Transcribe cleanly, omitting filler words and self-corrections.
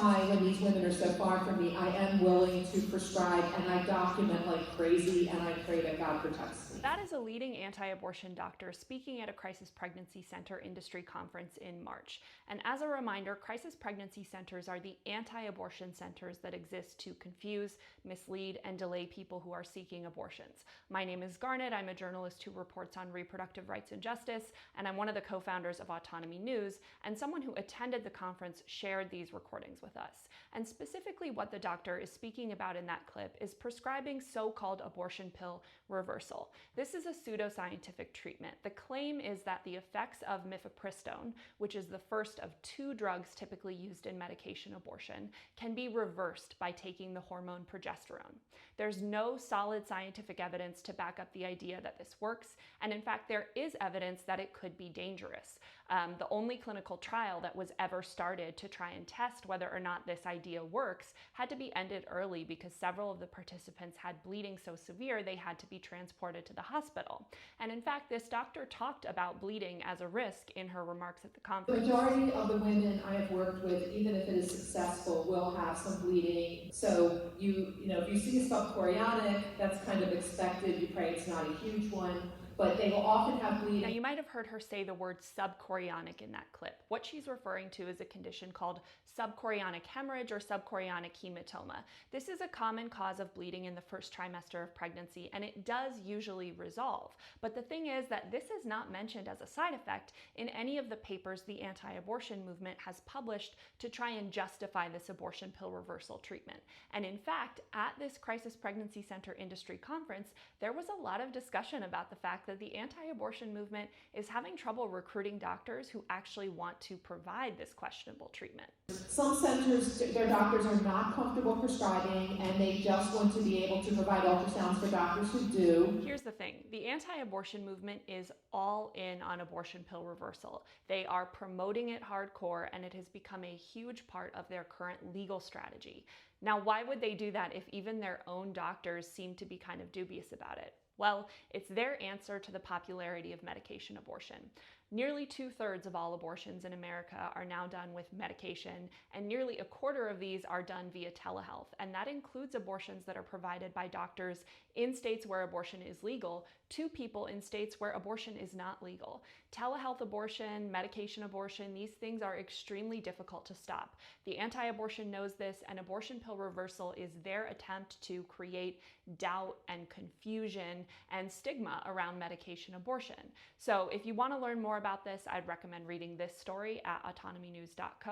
why when these women are so far from me, I am willing to prescribe and I document like crazy and I pray that God protects me. That is a leading anti-abortion doctor speaking at a crisis pregnancy center industry conference in March. And as a reminder, crisis pregnancy centers are the anti-abortion centers that exist to confuse, mislead, and delay people who are seeking abortions. My name is Garnet. I'm a journalist who reports on reproductive rights and justice, and I'm one of the co-founders of Autonomy News, and someone who attended the conference shared these recordings with us. And specifically what the doctor is speaking about in that clip is prescribing so-called abortion pill reversal. This is a pseudoscientific treatment. The claim is that the effects of mifepristone, which is the first of two drugs typically used in medication abortion, can be reversed by taking the hormone progesterone. There's no solid scientific evidence to back up the idea that this works, and in fact there is evidence that it could be dangerous. The only clinical trial that was ever started to try and test whether or not this idea works had to be ended early because several of the participants had bleeding so severe they had to be transported to the hospital. And in fact, this doctor talked about bleeding as a risk in her remarks at the The conference. majority of the women I have worked with, even if it is successful, will have some bleeding. So if you see a subchorionic, that's kind of expected. You pray it's not a huge one, but they will often have bleeding. Now, you might have heard her say the word subchorionic in that clip. What she's referring to is a condition called subchorionic hemorrhage or subchorionic hematoma. This is a common cause of bleeding in the first trimester of pregnancy, and it does usually resolve. But the thing is that this is not mentioned as a side effect in any of the papers the anti-abortion movement has published to try and justify this abortion pill reversal treatment. And in fact, at this crisis pregnancy center industry conference, there was a lot of discussion about the fact that the anti-abortion movement is having trouble recruiting doctors who actually want to provide this questionable treatment. Some centers, their doctors are not comfortable prescribing and they just want to be able to provide ultrasounds for doctors who do. Here's the thing. The anti-abortion movement is all in on abortion pill reversal. They are promoting it hardcore and it has become a huge part of their current legal strategy. Now, why would they do that if even their own doctors seem to be kind of dubious about it? Well, it's their answer to the popularity of medication abortion. Nearly 2/3 of all abortions in America are now done with medication, and nearly a quarter of these are done via telehealth. And that includes abortions that are provided by doctors in states where abortion is legal to people in states where abortion is not legal. Telehealth abortion, medication abortion, these things are extremely difficult to stop. The anti-abortion knows this, and abortion pill reversal is their attempt to create doubt and confusion and stigma around medication abortion. So if you want to learn more about this, I'd recommend reading this story at autonomynews.co.